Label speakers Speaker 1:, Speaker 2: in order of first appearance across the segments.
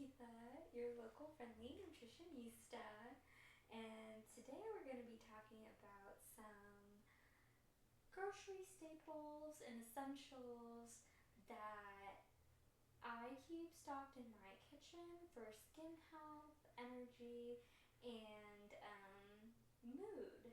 Speaker 1: Keitha, your local friendly nutritionista, and today we're going to be talking about some grocery staples and essentials that I keep stocked in my kitchen for skin health, energy, and mood.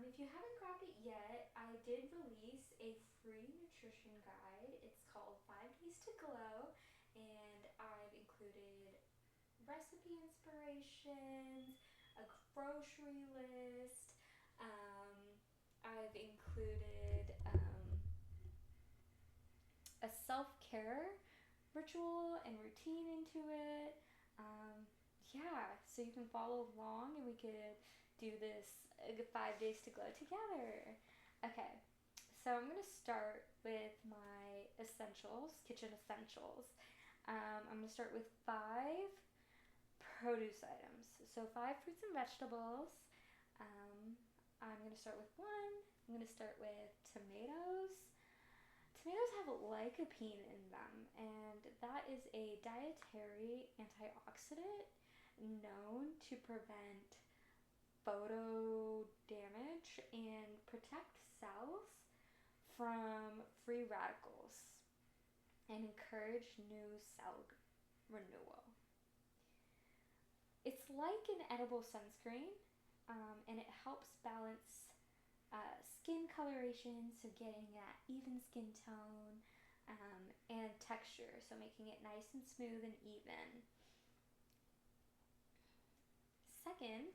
Speaker 1: If you haven't grabbed it yet, I did release a free nutrition guide. It's called 5 Days to Glow, and I've included recipe inspirations, a grocery list. I've included a self-care ritual and routine into it. Yeah, so you can follow along and we could do this 5 days to glow together. Okay, so I'm gonna start with my essentials, kitchen essentials. I'm gonna start with 5 produce items. So 5 fruits and vegetables. Um, I'm gonna start with one. I'm gonna start with tomatoes. Tomatoes have lycopene in them, and that is a dietary antioxidant known to prevent photo damage and protect cells from free radicals and encourage new cell renewal. It's like an edible sunscreen, and it helps balance skin coloration, so getting that even skin tone and texture, so making it nice and smooth and even. Second,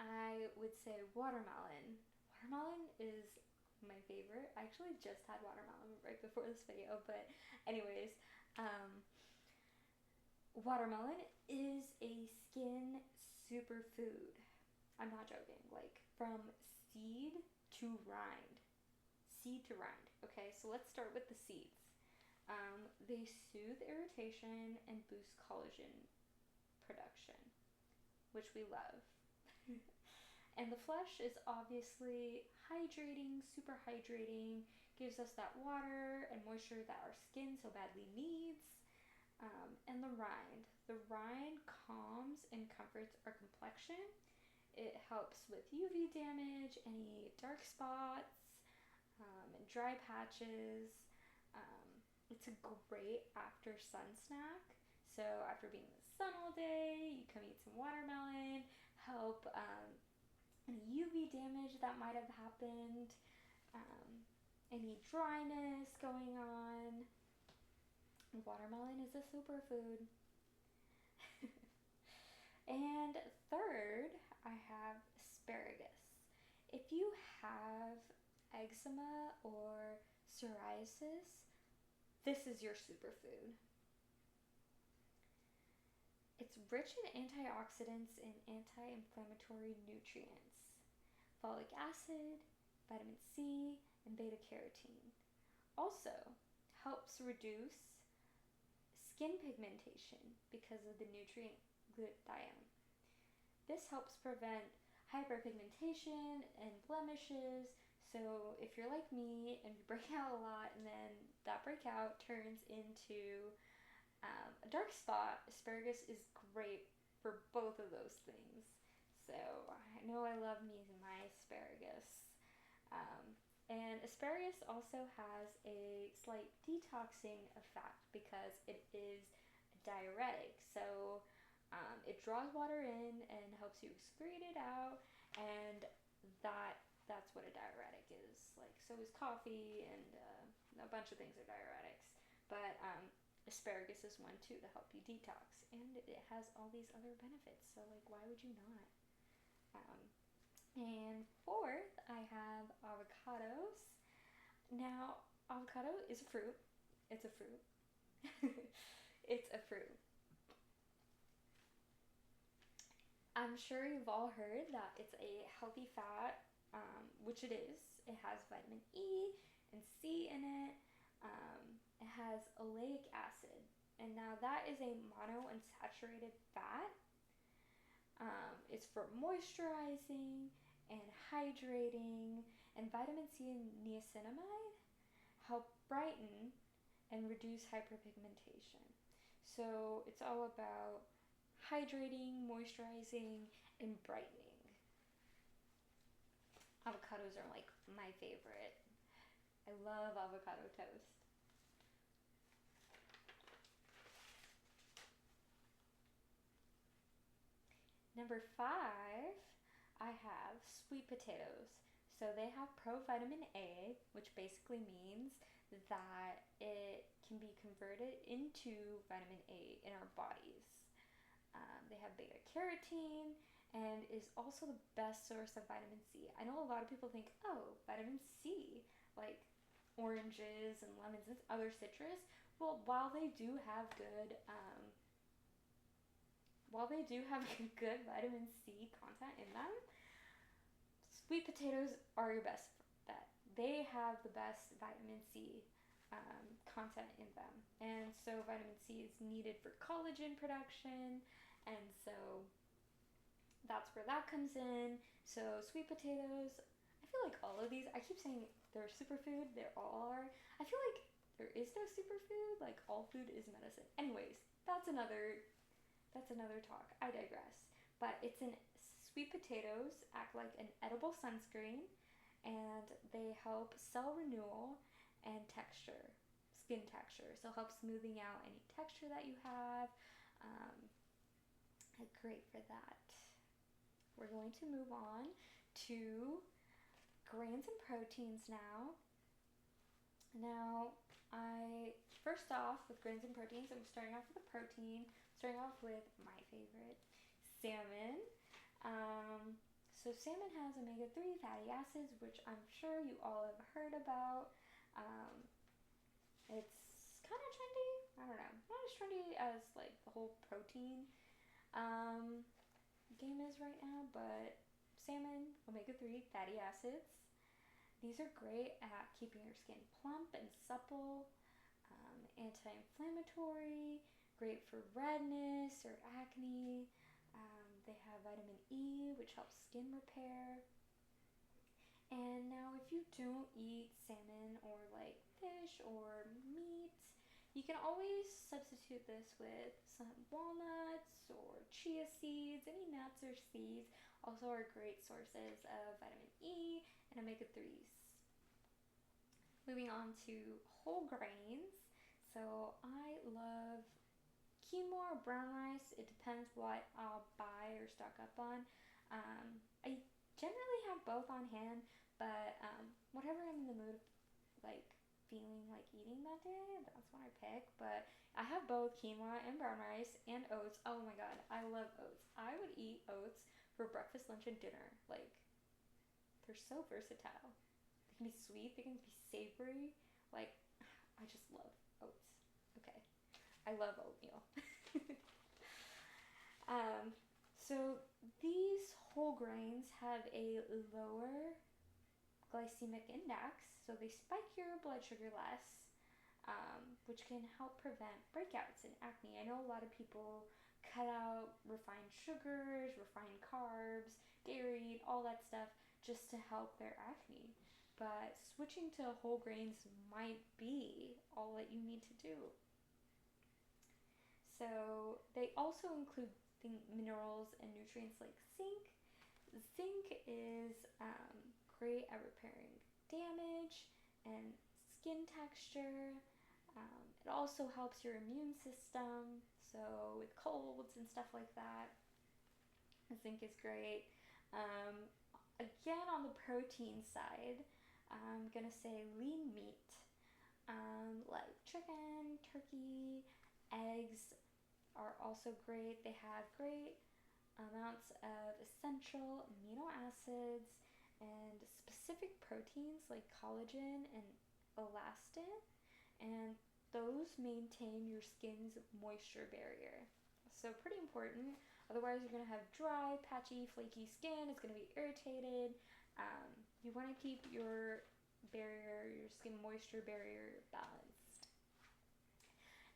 Speaker 1: I would say watermelon. Watermelon is my favorite. I actually just had watermelon right before this video, but anyways, watermelon is a skin superfood. I'm not joking. Like from seed to rind. Seed to rind. Okay, so let's start with the seeds. They soothe irritation and boost collagen production, which we love. And the flesh is obviously hydrating, super hydrating, gives us that water and moisture that our skin so badly needs. And the rind. The rind calms and comforts our complexion. It helps with UV damage, any dark spots, and dry patches. It's a great after sun snack. So after being in the sun all day, you come eat some watermelon, help any UV damage that might have happened, any dryness going on. Watermelon is a superfood. And third, I have asparagus. If you have eczema or psoriasis, this is your superfood. It's rich in antioxidants and anti-inflammatory nutrients, folic acid, vitamin C, and beta carotene. Also, helps reduce skin pigmentation because of the nutrient glutathione. This helps prevent hyperpigmentation and blemishes. So if you're like me and you break out a lot and then that breakout turns into a dark spot, asparagus is great for both of those things. So I know I love me my asparagus. And asparagus also has a slight detoxing effect because it is a diuretic. So it draws water in and helps you excrete it out, and that's what a diuretic is. Like, so is coffee, and a bunch of things are diuretics. But asparagus is one too to help you detox, and it has all these other benefits. So like, why would you not? And fourth, I have avocados. Now, avocado is a fruit. It's a fruit. It's a fruit. I'm sure you've all heard that it's a healthy fat, which it is. It has vitamin E and C in it. It has oleic acid. And now that is a monounsaturated fat. It's for moisturizing and hydrating, and vitamin C and niacinamide help brighten and reduce hyperpigmentation. So it's all about hydrating, moisturizing, and brightening. Avocados are like my favorite. I love avocado toast. Number 5, I have sweet potatoes. So they have provitamin A, which basically means that it can be converted into vitamin A in our bodies. They have beta carotene and is also the best source of vitamin C. I know a lot of people think, oh, vitamin C, like oranges and lemons and other citrus. Well, while they do have good vitamin C content in them, sweet potatoes are your best bet. They have the best vitamin C content in them. And so vitamin C is needed for collagen production. And so that's where that comes in. So sweet potatoes, I feel like all of these, I keep saying they're a superfood, they all are. I feel like there is no superfood, like all food is medicine. Anyways, that's another talk. I digress. But it's in sweet potatoes act like an edible sunscreen, and they help cell renewal and texture, skin texture. So help smoothing out any texture that you have. Um, Great for that. We're going to move on to grains and proteins now. Now, I first off with grains and proteins, I'm starting off with a protein. Starting off with my favorite, salmon. So salmon has omega-3 fatty acids, which I'm sure you all have heard about. Um, it's kind of trendy. I don't know, not as trendy as like the whole protein um, game is right now, but salmon, omega-3 fatty acids. These are great at keeping your skin plump and supple, anti-inflammatory, great for redness or acne. They have vitamin E, which helps skin repair. And now, if you don't eat salmon or like fish or meat, you can always substitute this with some walnuts or chia seeds. Any nuts or seeds also are great sources of vitamin E and omega 3s. Moving on to whole grains. So I love quinoa or brown rice. It depends what I'll buy or stock up on. I generally have both on hand, but whatever I'm in the mood, like feeling like eating that day, that's what I pick. But I have both quinoa and brown rice and oats. Oh my god, I love oats. I would eat oats for breakfast, lunch, and dinner. Like, they're so versatile. They can be sweet, they can be savory. Like, I just love oats. Okay, I love oatmeal. So these whole grains have a lower glycemic index, so they spike your blood sugar less, which can help prevent breakouts and acne. I know a lot of people cut out refined sugars, refined carbs, dairy, all that stuff just to help their acne. But switching to whole grains might be all that you need to do. So they also include minerals and nutrients like zinc. Zinc is great at repairing damage and skin texture. It also helps your immune system, so with colds and stuff like that, zinc is great. Um, Again, on the protein side, I'm gonna say lean meat, like chicken, turkey, eggs are also great. They have great amounts of essential amino acids and specific proteins like collagen and elastin, and those maintain your skin's moisture barrier. So, pretty important. Otherwise, you're going to have dry, patchy, flaky skin. It's going to be irritated. You want to keep your skin moisture barrier balanced.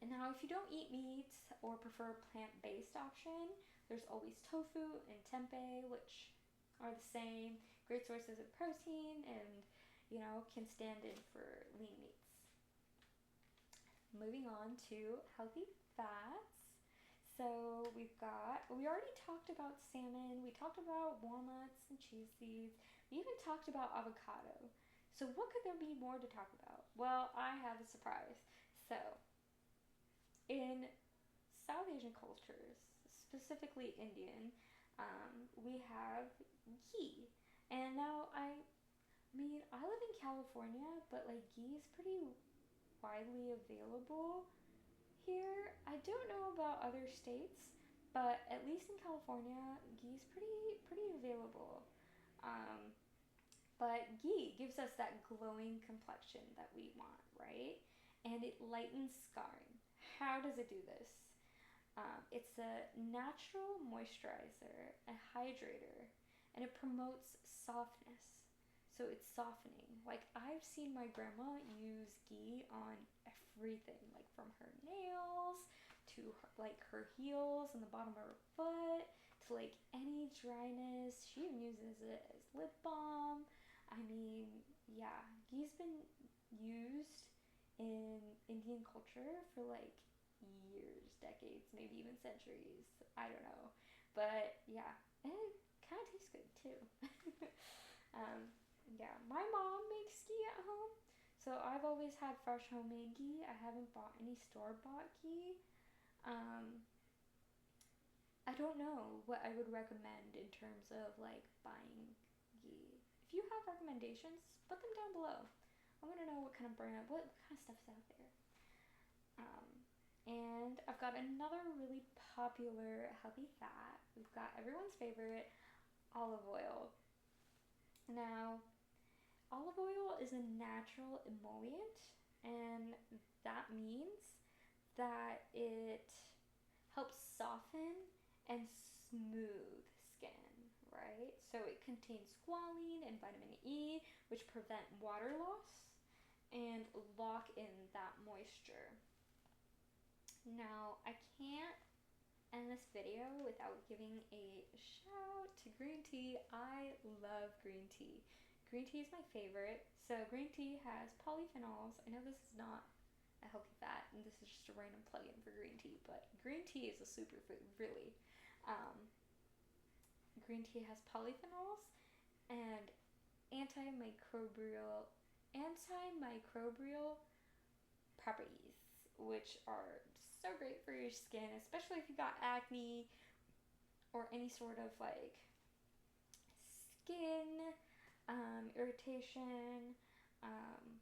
Speaker 1: And now, if you don't eat meat or prefer a plant-based option, there's always tofu and tempeh, which are the same. Great sources of protein and, can stand in for lean meats. Moving on to healthy fats. So we already talked about salmon, we talked about walnuts and chia seeds, we even talked about avocado. So what could there be more to talk about? Well, I have a surprise. So, in South Asian cultures, specifically Indian, we have ghee. And now I live in California, but like ghee is pretty widely available here. I don't know about other states, but at least in California, ghee is pretty available. Um, but ghee gives us that glowing complexion that we want, right? And it lightens scarring. How does it do this? It's a natural moisturizer, a hydrator, and it promotes softness. So it's softening. Like I've seen my grandma use ghee on everything, like from her nails to like her heels and the bottom of her foot to like any dryness. She even uses it as lip balm. I mean, yeah, ghee's been used in Indian culture for like years, decades, maybe even centuries. I don't know. But yeah, and it kind of tastes good too. um, yeah, my mom makes ghee at home. So I've always had fresh homemade ghee. I haven't bought any store bought ghee. Um, I don't know what I would recommend in terms of like buying ghee. If you have recommendations, put them down below. I want to know what kind of brand, what kind of stuff's out there. Um, and I've got another really popular healthy fat. We've got everyone's favorite, olive oil. Now, olive oil is a natural emollient, and that means that it helps soften and smooth skin, right? So it contains squalene and vitamin E, which prevent water loss and lock in that moisture. Now, I can't end this video without giving a shout to green tea. I love green tea. Green tea is my favorite. So green tea has polyphenols. I know this is not a healthy fat, and this is just a random plug-in for green tea, but green tea is a superfood, really. Um, Green tea has polyphenols and antimicrobial properties, which are so great for your skin, especially if you got acne or any sort of like skin irritation. Um,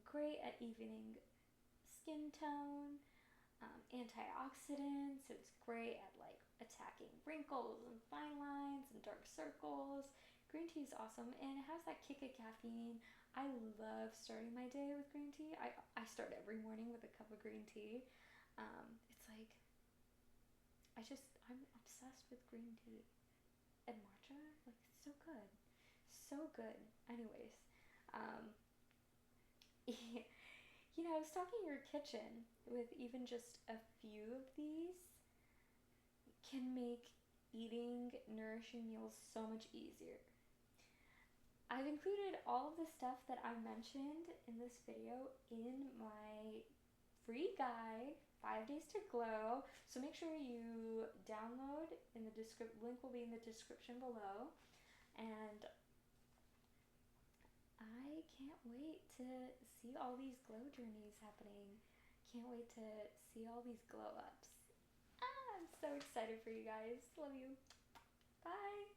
Speaker 1: Great at evening skin tone. Antioxidants, so it's great at like attacking wrinkles and fine lines and dark circles. Green tea is awesome, and it has that kick of caffeine. I love starting my day with green tea. I start every morning with a cup of green tea. It's like I'm obsessed with green tea and matcha. Like it's so good, so good. Anyways, um, stocking your kitchen with even just a few of these can make eating nourishing meals so much easier. I've included all of the stuff that I mentioned in this video in my free guide, 5 Days to Glow. So make sure you download in the link will be in the description below. And I can't wait to see all these glow journeys happening. Can't wait to see all these glow ups. I'm so excited for you guys. Love you. Bye.